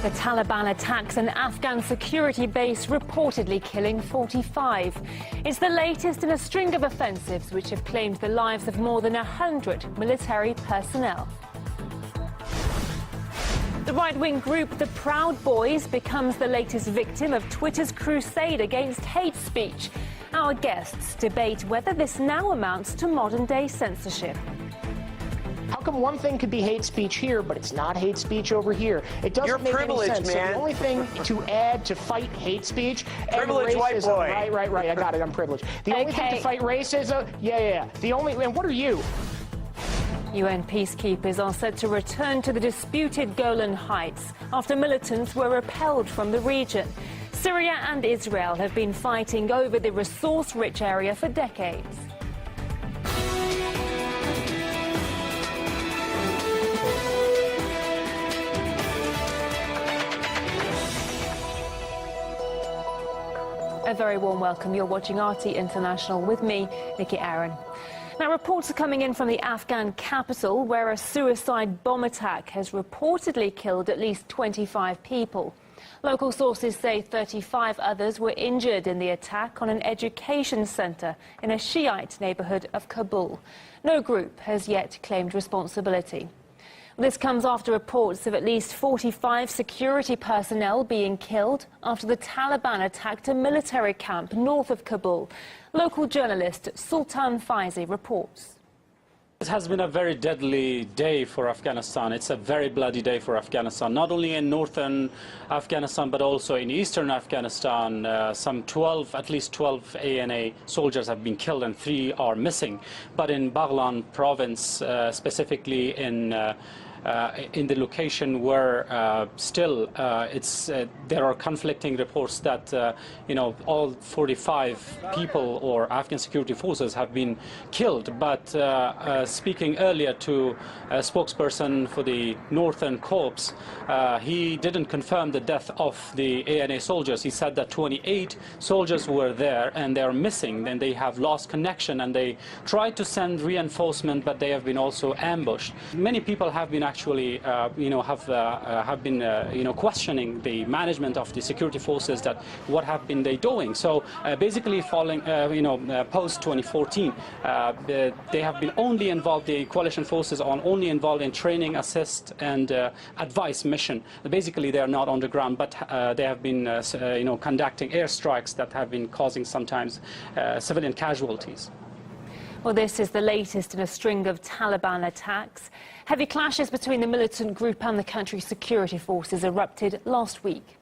The Taliban attacks an Afghan security base, reportedly killing 45. It's the latest in a string of offensives which have claimed the lives of more than 100 military personnel. The right-wing group The Proud Boys becomes the latest victim of Twitter's crusade against hate speech. Our guests debate whether this now amounts to modern-day censorship. How come one thing could be hate speech here, but it's not hate speech over here? It doesn't make any sense. Man. So the only thing to add to fight hate speech and privileged white racism, boy. Right. I got it. I'm privileged. The only thing to fight racism, The only, and what are you? UN peacekeepers are said to return to the disputed Golan Heights after militants were repelled from the region. Syria and Israel have been fighting over the resource-rich area for decades. A very warm welcome. You're watching RT International with me, Nikki Aaron. Now, reports are coming in from the Afghan capital, where a suicide bomb attack has reportedly killed at least 25 people. Local sources say 35 others were injured in the attack on an education centre in a Shiite neighbourhood of Kabul. No group has yet claimed responsibility. This comes after reports of at least 45 security personnel being killed after the Taliban attacked a military camp north of Kabul. Local journalist Sultan Faizi reports. It has been a very deadly day for Afghanistan. It's a very bloody day for Afghanistan, not only in northern Afghanistan, but also in eastern Afghanistan. At least 12 ANA soldiers have been killed and 3 are missing. But in Baghlan province, specifically in the location where there are conflicting reports that all 45 people or Afghan security forces have been killed. But speaking earlier to a spokesperson for the Northern Corps, he didn't confirm the death of the ANA soldiers. He said that 28 soldiers were there and they are missing, and they have lost connection, and they tried to send reinforcement, but they have been also ambushed. Many people have been actually questioning the management of the security forces, that what have been they doing. So basically following post 2014, they have been only involved, the coalition forces are only involved in training, assist and advice mission. Basically they are not on the ground, but they have been conducting airstrikes that have been causing sometimes civilian casualties. Well, this is the latest in a string of Taliban attacks. Heavy clashes between the militant group and the country's security forces erupted last week.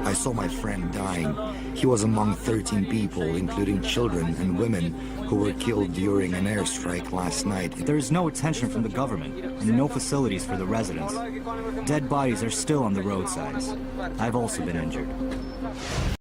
I saw my friend dying. He was among 13 people, including children and women, who were killed during an airstrike last night. There is no attention from the government and no facilities for the residents. Dead bodies are still on the roadsides. I've also been injured.